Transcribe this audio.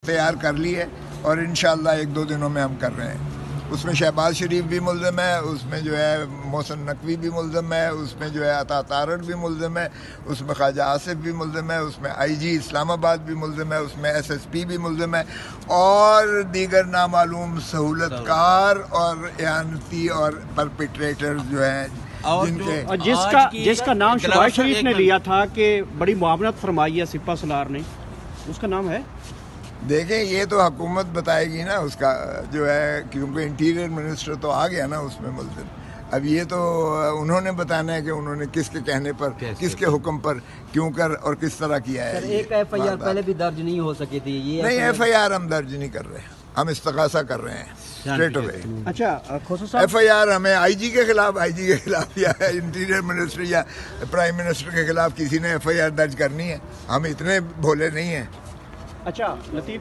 تیار کر لی ہے اور انشاءاللہ 1-2 دنوں میں ہم کر رہے ہیں. اس میں شہباز شریف بھی ملزم ہے, اس میں جو ہے محسن نقوی بھی ملزم ہے, اس میں جو ہے عطا تارڑ بھی ملزم ہے, اس میں خواجہ آصف بھی ملزم ہے, اس میں IG اسلام آباد بھی ملزم ہے, اس میں SSP بھی ملزم ہے, اور دیگر نامعلوم سہولت کار اور اعانتی اور پرپیٹریٹر جو ہیں جن کے جس کا نام شہباز شریف نے لیا تھا کہ بڑی معاونت فرمائی ہے سپہ سالار نے, اس کا نام ہے. دیکھیں یہ تو حکومت بتائے گی نا اس کا جو ہے, کیونکہ انٹیریئر منسٹر تو آ گیا نا اس میں ملزم. اب یہ تو انہوں نے بتانا ہے کہ انہوں نے کس کے کہنے پر, کس کے حکم پر کیوں کر اور کس طرح کیا ہے. ایک FIR پہلے بھی درج نہیں ہو سکی تھی, یہ نہیں FIR ہم درج نہیں کر رہے ہیں, ہم استغاثہ کر رہے ہیں اسٹریٹ اوے. اچھا خسرو صاحب, FIR ہمیں IG کے خلاف یا انٹیریئر منسٹر یا پرائم منسٹر کے خلاف کسی نے FIR درج کرنی ہے, ہم اتنے بھولے نہیں ہیں. اچھا لطیف